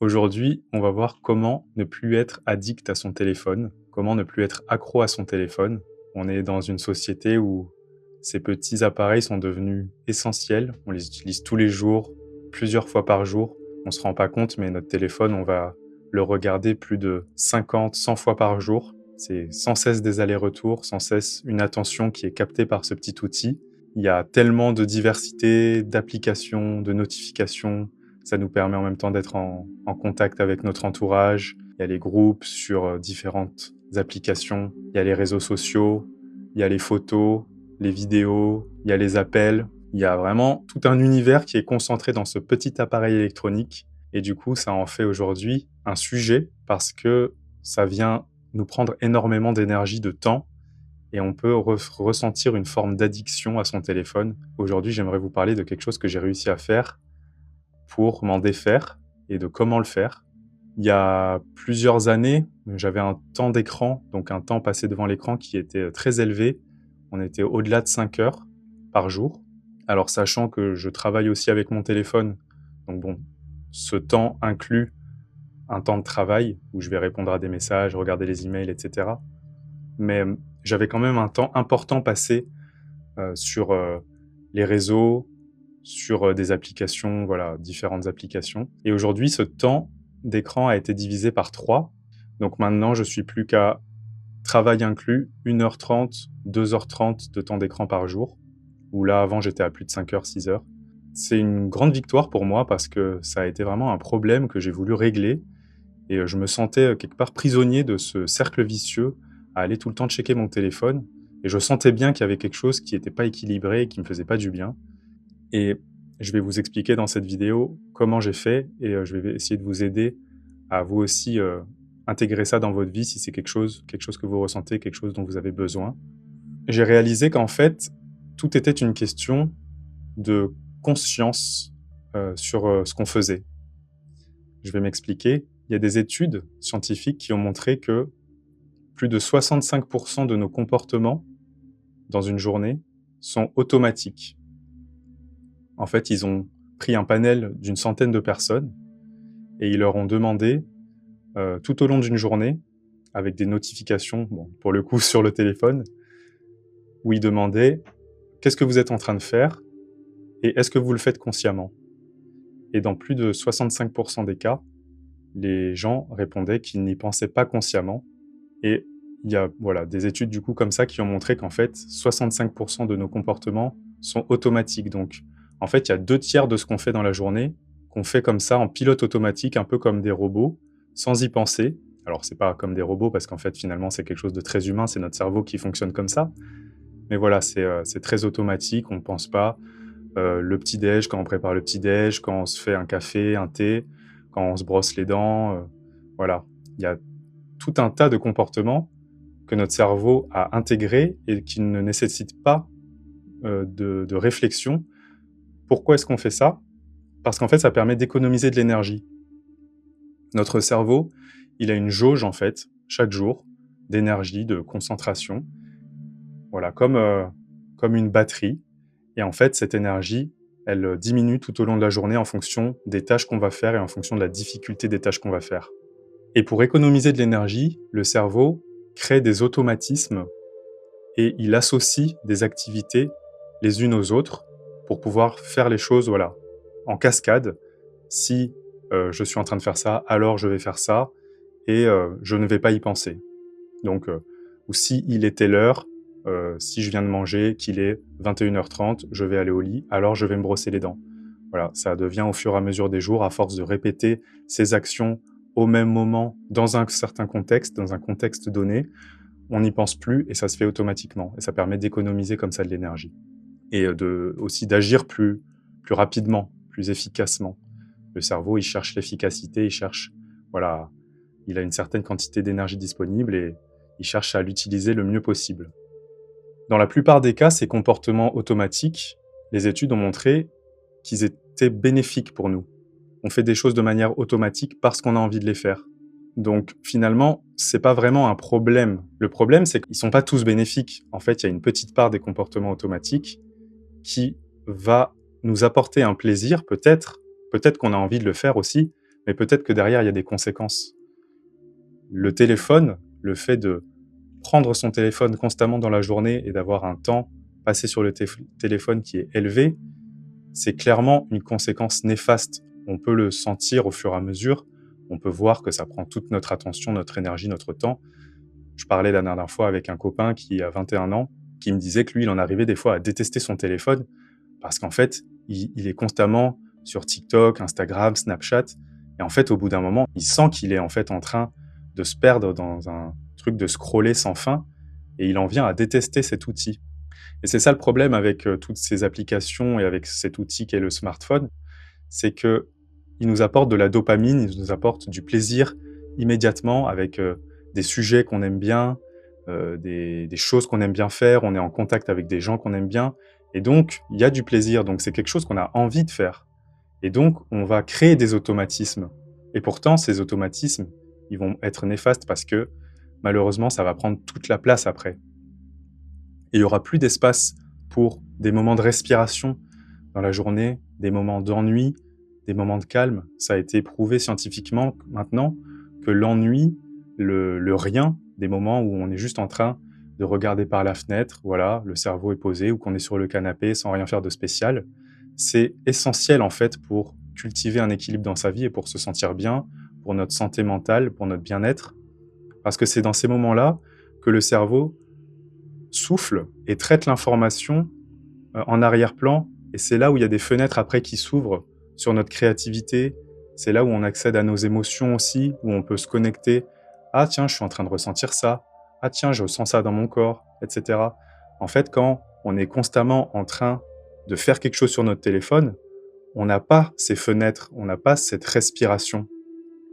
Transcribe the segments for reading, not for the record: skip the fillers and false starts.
Aujourd'hui, on va voir comment ne plus être addict à son téléphone, comment ne plus être accro à son téléphone. On est dans une société où ces petits appareils sont devenus essentiels. On les utilise tous les jours, plusieurs fois par jour. On se rend pas compte, mais notre téléphone, on va le regarder plus de 50, 100 fois par jour. C'est sans cesse des allers-retours, sans cesse une attention qui est captée par ce petit outil. Il y a tellement de diversité, d'applications, de notifications. Ça nous permet en même temps d'être en contact avec notre entourage. Il y a les groupes sur différentes applications. Il y a les réseaux sociaux. Il y a les photos, les vidéos. Il y a les appels. Il y a vraiment tout un univers qui est concentré dans ce petit appareil électronique. Et du coup, ça en fait aujourd'hui un sujet parce que ça vient nous prendre énormément d'énergie, de temps, et on peut ressentir une forme d'addiction à son téléphone. Aujourd'hui, j'aimerais vous parler de quelque chose que j'ai réussi à faire pour m'en défaire et de comment le faire. Il y a plusieurs années, j'avais un temps d'écran, donc un temps passé devant l'écran qui était très élevé. On était au-delà de 5 heures par jour. Alors sachant que je travaille aussi avec mon téléphone, donc bon, ce temps inclut un temps de travail où je vais répondre à des messages, regarder les emails, etc. Mais j'avais quand même un temps important passé sur les réseaux, sur des applications, voilà, différentes applications. Et aujourd'hui, ce temps d'écran a été divisé par 3. Donc maintenant, je suis plus qu'à travail inclus, 1h30, 2h30 de temps d'écran par jour, où là, avant, j'étais à plus de 5 heures, 6 heures. C'est une grande victoire pour moi parce que ça a été vraiment un problème que j'ai voulu régler et je me sentais quelque part prisonnier de ce cercle vicieux à aller tout le temps checker mon téléphone et je sentais bien qu'il y avait quelque chose qui n'était pas équilibré et qui me faisait pas du bien. Et je vais vous expliquer dans cette vidéo comment j'ai fait et je vais essayer de vous aider à vous aussi, intégrer ça dans votre vie si c'est quelque chose que vous ressentez, quelque chose dont vous avez besoin. J'ai réalisé qu'en fait, tout était une question de conscience, sur, ce qu'on faisait. Je vais m'expliquer. Il y a des études scientifiques qui ont montré que plus de 65 de nos comportements dans une journée sont automatiques. En fait, ils ont pris un panel d'une centaine de personnes et ils leur ont demandé, tout au long d'une journée, avec des notifications, bon, pour le coup sur le téléphone, où ils demandaient: «Qu'est-ce que vous êtes en train de faire et est-ce que vous le faites consciemment?» Et dans plus de 65 des cas, les gens répondaient qu'ils n'y pensaient pas consciemment. Et il y a, voilà, des études du coup comme ça qui ont montré qu'en fait 65 de nos comportements sont automatiques. Donc en fait, il y a 2 tiers de ce qu'on fait dans la journée qu'on fait comme ça en pilote automatique, un peu comme des robots, sans y penser. Alors c'est pas comme des robots parce qu'en fait finalement c'est quelque chose de très humain, c'est notre cerveau qui fonctionne comme ça. Mais voilà, c'est très automatique, on ne pense pas. Le petit-déj, quand on prépare le petit-déj, quand on se fait un café, un thé, quand on se brosse les dents, voilà. Il y a tout un tas de comportements que notre cerveau a intégrés et qui ne nécessitent pas, de réflexion. Pourquoi est-ce qu'on fait ça? Parce qu'en fait, ça permet d'économiser de l'énergie. Notre cerveau, il a une jauge, en fait, chaque jour, d'énergie, de concentration, voilà, comme une batterie. Et en fait, cette énergie, elle, diminue tout au long de la journée en fonction des tâches qu'on va faire et en fonction de la difficulté des tâches qu'on va faire. Et pour économiser de l'énergie, le cerveau crée des automatismes et il associe des activités les unes aux autres pour pouvoir faire les choses, voilà, en cascade. Si, je suis en train de faire ça, alors je vais faire ça et je ne vais pas y penser. Donc, ou si il est telle heure, si je viens de manger, qu'il est 21h30, je vais aller au lit, alors je vais me brosser les dents. Voilà, ça devient au fur et à mesure des jours, à force de répéter ces actions au même moment, dans un certain contexte, dans un contexte donné, on n'y pense plus et ça se fait automatiquement. Et ça permet d'économiser comme ça de l'énergie. Et aussi d'agir plus rapidement, plus efficacement. Le cerveau, il cherche l'efficacité, il cherche, voilà, il a une certaine quantité d'énergie disponible et il cherche à l'utiliser le mieux possible. Dans la plupart des cas, ces comportements automatiques, les études ont montré qu'ils étaient bénéfiques pour nous. On fait des choses de manière automatique parce qu'on a envie de les faire. Donc finalement, c'est pas vraiment un problème. Le problème, c'est qu'ils sont pas tous bénéfiques. En fait, il y a une petite part des comportements automatiques qui va nous apporter un plaisir, peut-être qu'on a envie de le faire aussi, mais peut-être que derrière, il y a des conséquences. Le téléphone, le fait de prendre son téléphone constamment dans la journée et d'avoir un temps passé sur le téléphone qui est élevé, c'est clairement une conséquence néfaste. On peut le sentir au fur et à mesure. On peut voir que ça prend toute notre attention, notre énergie, notre temps. Je parlais la dernière fois avec un copain qui a 21 ans, qui me disait que lui, il en arrivait des fois à détester son téléphone parce qu'en fait, il est constamment sur TikTok, Instagram, Snapchat. Et en fait, au bout d'un moment, il sent qu'il est en fait en train de se perdre dans un truc de scroller sans fin et il en vient à détester cet outil. Et c'est ça le problème avec toutes ces applications et avec cet outil qu'est le smartphone, c'est qu'il nous apporte de la dopamine, il nous apporte du plaisir immédiatement avec des sujets qu'on aime bien, des choses qu'on aime bien faire, on est en contact avec des gens qu'on aime bien, et donc il y a du plaisir, donc c'est quelque chose qu'on a envie de faire. Et donc on va créer des automatismes. Et pourtant, ces automatismes, ils vont être néfastes parce que malheureusement, ça va prendre toute la place après. Et il n'y aura plus d'espace pour des moments de respiration dans la journée, des moments d'ennui, des moments de calme. Ça a été prouvé scientifiquement maintenant que l'ennui, le rien, des moments où on est juste en train de regarder par la fenêtre, voilà, le cerveau est posé, ou qu'on est sur le canapé sans rien faire de spécial, c'est essentiel en fait pour cultiver un équilibre dans sa vie et pour se sentir bien, pour notre santé mentale, pour notre bien-être. Parce que c'est dans ces moments-là que le cerveau souffle et traite l'information en arrière-plan. Et c'est là où il y a des fenêtres après qui s'ouvrent sur notre créativité. C'est là où on accède à nos émotions aussi, où on peut se connecter. Ah tiens, je suis en train de ressentir ça. Ah tiens, je ressens ça dans mon corps, etc. En fait, quand on est constamment en train de faire quelque chose sur notre téléphone, on n'a pas ces fenêtres, on n'a pas cette respiration.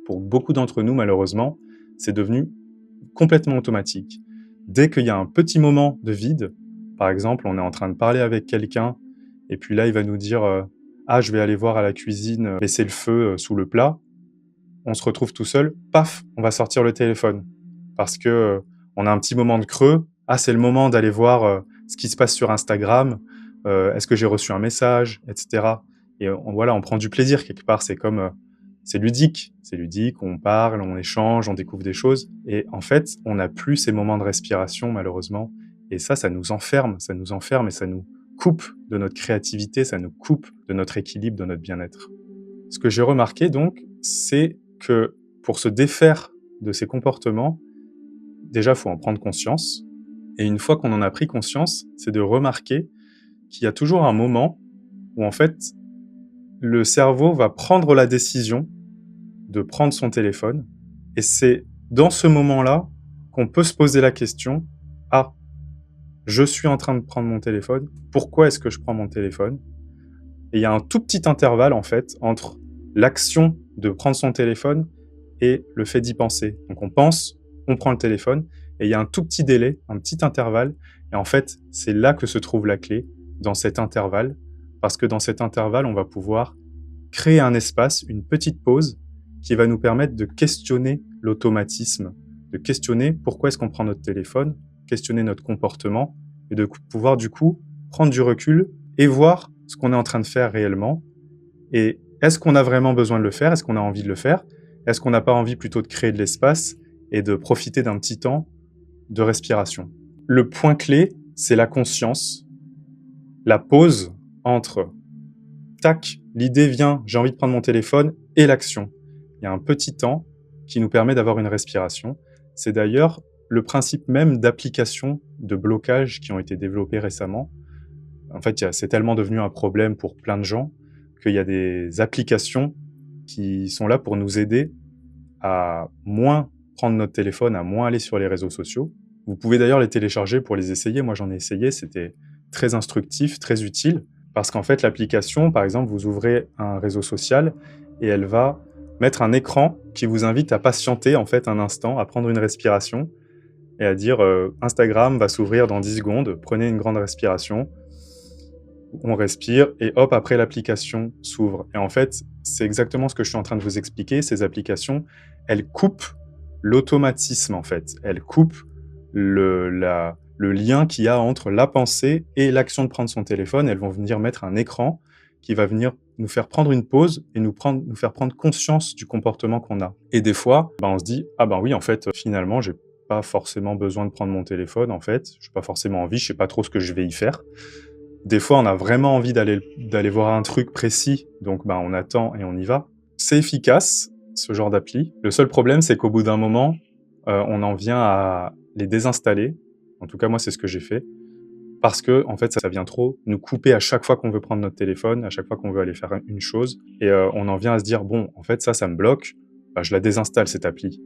Pour beaucoup d'entre nous, malheureusement, c'est devenu complètement automatique. Dès qu'il y a un petit moment de vide, par exemple, on est en train de parler avec quelqu'un, et puis là, il va nous dire ah, je vais aller voir à la cuisine, baisser le feu sous le plat. On se retrouve tout seul, paf, on va sortir le téléphone. Parce que on a un petit moment de creux. Ah, c'est le moment d'aller voir ce qui se passe sur Instagram. Est-ce que j'ai reçu un message, etc. Et voilà, on prend du plaisir quelque part. C'est comme c'est ludique. C'est ludique, on parle, on échange, on découvre des choses. Et en fait, on n'a plus ces moments de respiration, malheureusement. Et ça nous enferme et ça nous coupe de notre créativité, ça nous coupe de notre équilibre, de notre bien-être. Ce que j'ai remarqué donc, c'est que pour se défaire de ces comportements, déjà, il faut en prendre conscience. Et une fois qu'on en a pris conscience, c'est de remarquer qu'il y a toujours un moment où en fait, le cerveau va prendre la décision de prendre son téléphone. Et c'est dans ce moment-là qu'on peut se poser la question, ah, je suis en train de prendre mon téléphone, pourquoi est-ce que je prends mon téléphone? Et il y a un tout petit intervalle en fait entre l'action de prendre son téléphone et le fait d'y penser. Donc on pense, on prend le téléphone, et il y a un tout petit délai, un petit intervalle, et en fait c'est là que se trouve la clé, dans cet intervalle, parce que dans cet intervalle on va pouvoir créer un espace, une petite pause, qui va nous permettre de questionner l'automatisme, de questionner pourquoi est-ce qu'on prend notre téléphone, questionner notre comportement, et de pouvoir du coup prendre du recul et voir ce qu'on est en train de faire réellement. Et est-ce qu'on a vraiment besoin de le faire? Est-ce qu'on a envie de le faire? Est-ce qu'on n'a pas envie plutôt de créer de l'espace et de profiter d'un petit temps de respiration? Le point clé, c'est la conscience, la pause entre tac, l'idée vient, j'ai envie de prendre mon téléphone, et l'action. Il y a un petit temps qui nous permet d'avoir une respiration. C'est d'ailleurs le principe même d'applications de blocage qui ont été développées récemment. En fait, c'est tellement devenu un problème pour plein de gens qu'il y a des applications qui sont là pour nous aider à moins prendre notre téléphone, à moins aller sur les réseaux sociaux. Vous pouvez d'ailleurs les télécharger pour les essayer. Moi, j'en ai essayé, c'était très instructif, très utile, parce qu'en fait, l'application, par exemple, vous ouvrez un réseau social et elle va mettre un écran qui vous invite à patienter en fait un instant, à prendre une respiration et à dire Instagram va s'ouvrir dans 10 secondes, prenez une grande respiration, on respire et hop, après l'application s'ouvre. Et en fait, c'est exactement ce que je suis en train de vous expliquer. Ces applications, elles coupent l'automatisme en fait. Elles coupent le lien qu'il y a entre la pensée et l'action de prendre son téléphone. Elles vont venir mettre un écran qui va venir nous faire prendre une pause et nous faire prendre conscience du comportement qu'on a. Et des fois, on se dit: «Ah ben oui, en fait, finalement, j'ai pas forcément besoin de prendre mon téléphone, en fait. J'ai pas forcément envie, je sais pas trop ce que je vais y faire». Des fois, on a vraiment envie d'aller voir un truc précis, donc on attend et on y va. C'est efficace, ce genre d'appli. Le seul problème, c'est qu'au bout d'un moment, on en vient à les désinstaller. En tout cas, moi, c'est ce que j'ai fait. Parce que en fait, ça vient trop nous couper à chaque fois qu'on veut prendre notre téléphone, à chaque fois qu'on veut aller faire une chose et on en vient à se dire: «Bon, en fait, ça me bloque, je la désinstalle cette appli».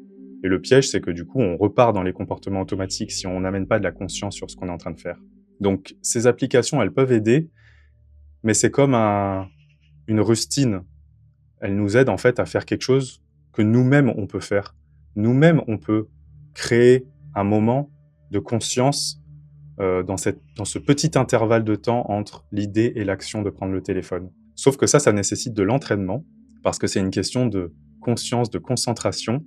Et le piège, c'est que du coup, on repart dans les comportements automatiques si on n'amène pas de la conscience sur ce qu'on est en train de faire. Donc ces applications, elles peuvent aider, mais c'est comme une rustine. Elles nous aident en fait à faire quelque chose que nous-mêmes, on peut faire. Nous-mêmes, on peut créer un moment de conscience dans ce petit intervalle de temps entre l'idée et l'action de prendre le téléphone. Sauf que ça nécessite de l'entraînement, parce que c'est une question de conscience, de concentration.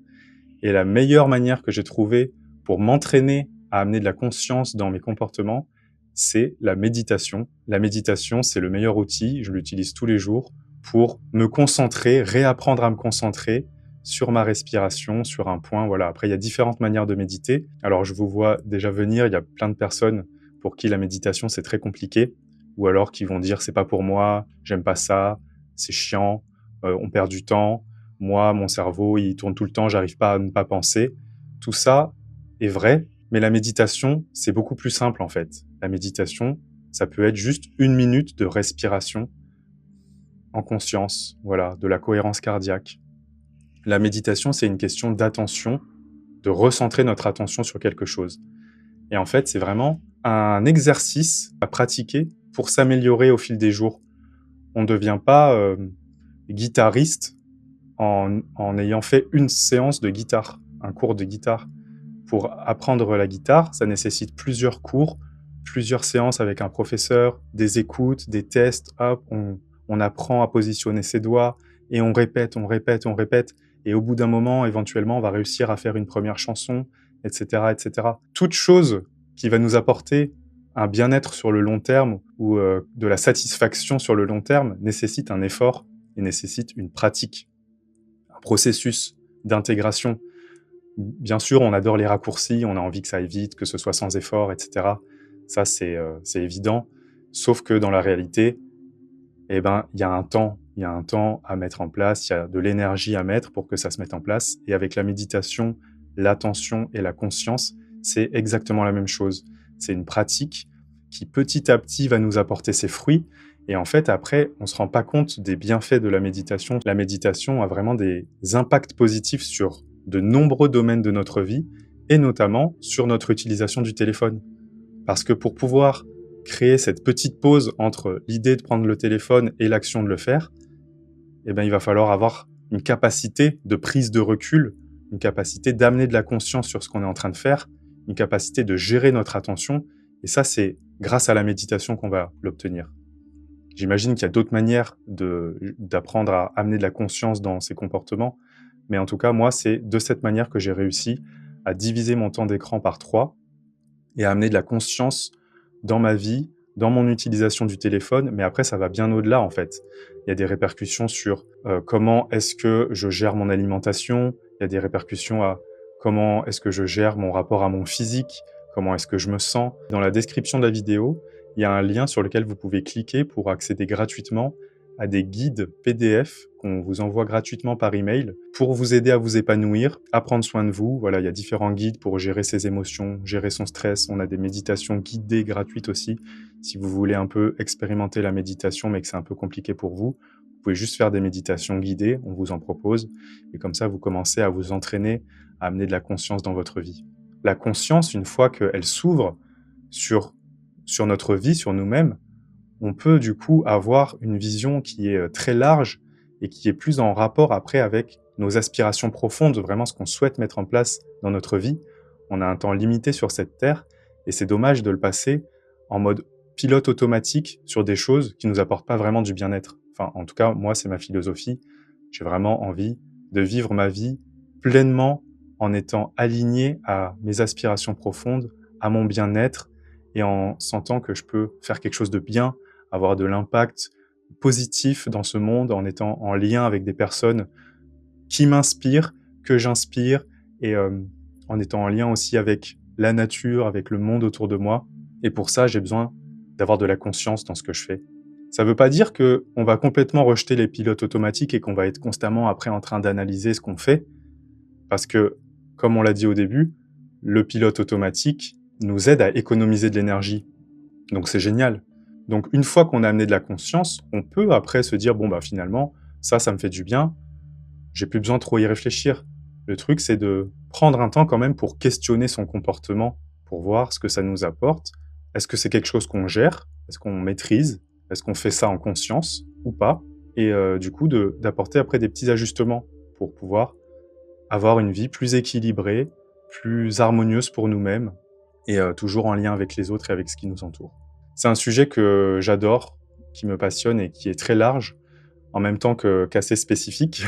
Et la meilleure manière que j'ai trouvée pour m'entraîner à amener de la conscience dans mes comportements, c'est la méditation. La méditation, c'est le meilleur outil, je l'utilise tous les jours pour me concentrer, réapprendre à me concentrer sur ma respiration, sur un point. Voilà. Après, il y a différentes manières de méditer. Alors, je vous vois déjà venir, il y a plein de personnes pour qui la méditation, c'est très compliqué, ou alors qui vont dire, c'est pas pour moi, j'aime pas ça, c'est chiant, on perd du temps, moi, mon cerveau, il tourne tout le temps, j'arrive pas à ne pas penser. Tout ça est vrai, mais la méditation, c'est beaucoup plus simple en fait. La méditation, ça peut être juste 1 minute de respiration en conscience, voilà, de la cohérence cardiaque. La méditation, c'est une question d'attention, de recentrer notre attention sur quelque chose. Et en fait, c'est vraiment un exercice à pratiquer pour s'améliorer au fil des jours. On ne devient pas guitariste en ayant fait une séance de guitare, un cours de guitare. Pour apprendre la guitare, ça nécessite plusieurs cours, plusieurs séances avec un professeur, des écoutes, des tests. Hop, on apprend à positionner ses doigts et on répète, on répète, on répète. Et au bout d'un moment, éventuellement, on va réussir à faire une première chanson, etc., etc. Toute chose qui va nous apporter un bien-être sur le long terme ou de la satisfaction sur le long terme nécessite un effort et nécessite une pratique, un processus d'intégration. Bien sûr, on adore les raccourcis, on a envie que ça aille vite, que ce soit sans effort, etc. Ça, c'est évident. Sauf que dans la réalité, il y a un temps à mettre en place, il y a de l'énergie à mettre pour que ça se mette en place. Et avec la méditation, l'attention et la conscience, c'est exactement la même chose. C'est une pratique qui petit à petit va nous apporter ses fruits. Et en fait, après, on ne se rend pas compte des bienfaits de la méditation. La méditation a vraiment des impacts positifs sur de nombreux domaines de notre vie, et notamment sur notre utilisation du téléphone. Parce que pour pouvoir créer cette petite pause entre l'idée de prendre le téléphone et l'action de le faire, il va falloir avoir une capacité de prise de recul, une capacité d'amener de la conscience sur ce qu'on est en train de faire, une capacité de gérer notre attention, et ça, c'est grâce à la méditation qu'on va l'obtenir. J'imagine qu'il y a d'autres manières d'apprendre à amener de la conscience dans ses comportements, mais en tout cas, moi, c'est de cette manière que j'ai réussi à diviser mon temps d'écran par 3 et à amener de la conscience dans ma vie, dans mon utilisation du téléphone, mais après, ça va bien au-delà, en fait. Il y a des répercussions sur comment est-ce que je gère mon alimentation, il y a des répercussions à comment est-ce que je gère mon rapport à mon physique, comment est-ce que je me sens. Dans la description de la vidéo, il y a un lien sur lequel vous pouvez cliquer pour accéder gratuitement à des guides PDF qu'on vous envoie gratuitement par email pour vous aider à vous épanouir, à prendre soin de vous. Voilà, il y a différents guides pour gérer ses émotions, gérer son stress. On a des méditations guidées gratuites aussi. Si vous voulez un peu expérimenter la méditation mais que c'est un peu compliqué pour vous, vous pouvez juste faire des méditations guidées, on vous en propose. Et comme ça, vous commencez à vous entraîner à amener de la conscience dans votre vie. La conscience, une fois qu'elle s'ouvre sur notre vie, sur nous-mêmes, on peut du coup avoir une vision qui est très large et qui est plus en rapport après avec nos aspirations profondes, vraiment ce qu'on souhaite mettre en place dans notre vie. On a un temps limité sur cette terre et c'est dommage de le passer en mode pilote automatique sur des choses qui nous apportent pas vraiment du bien-être. Enfin, en tout cas, moi, c'est ma philosophie. J'ai vraiment envie de vivre ma vie pleinement en étant aligné à mes aspirations profondes, à mon bien-être et en sentant que je peux faire quelque chose de bien, avoir de l'impact positif dans ce monde, en étant en lien avec des personnes qui m'inspirent, que j'inspire et en étant en lien aussi avec la nature, avec le monde autour de moi et pour ça, j'ai besoin d'avoir de la conscience dans ce que je fais. Ça ne veut pas dire qu'on va complètement rejeter les pilotes automatiques et qu'on va être constamment après en train d'analyser ce qu'on fait parce que, comme on l'a dit au début, le pilote automatique nous aide à économiser de l'énergie. Donc c'est génial. Donc une fois qu'on a amené de la conscience, on peut après se dire: «Bon, bah, finalement, ça me fait du bien, j'ai plus besoin de trop y réfléchir». Le truc, c'est de prendre un temps quand même pour questionner son comportement, pour voir ce que ça nous apporte. Est-ce que c'est quelque chose qu'on gère? Est-ce qu'on maîtrise? Est-ce qu'on fait ça en conscience ou pas? Et du coup d'apporter après des petits ajustements pour pouvoir avoir une vie plus équilibrée, plus harmonieuse pour nous-mêmes et toujours en lien avec les autres et avec ce qui nous entoure. C'est un sujet que j'adore, qui me passionne et qui est très large, en même temps qu'assez spécifique.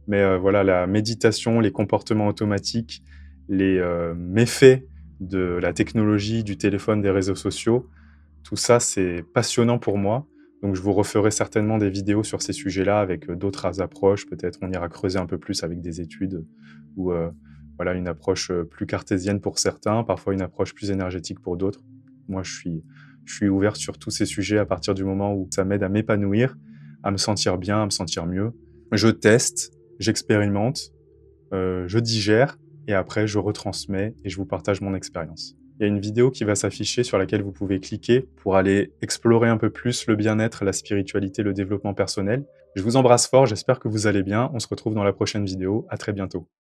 Mais voilà, la méditation, les comportements automatiques, les méfaits de la technologie, du téléphone, des réseaux sociaux, tout ça, c'est passionnant pour moi. Donc je vous referai certainement des vidéos sur ces sujets-là avec, d'autres approches. Peut-être on ira creuser un peu plus avec des études ou, voilà, une approche, plus cartésienne pour certains, parfois une approche plus énergétique pour d'autres. Moi, je suis ouvert sur tous ces sujets à partir du moment où ça m'aide à m'épanouir, à me sentir bien, à me sentir mieux. Je teste, j'expérimente, je digère et après je retransmets et je vous partage mon expérience. Il y a une vidéo qui va s'afficher sur laquelle vous pouvez cliquer pour aller explorer un peu plus le bien-être, la spiritualité, le développement personnel. Je vous embrasse fort, j'espère que vous allez bien. On se retrouve dans la prochaine vidéo. À très bientôt.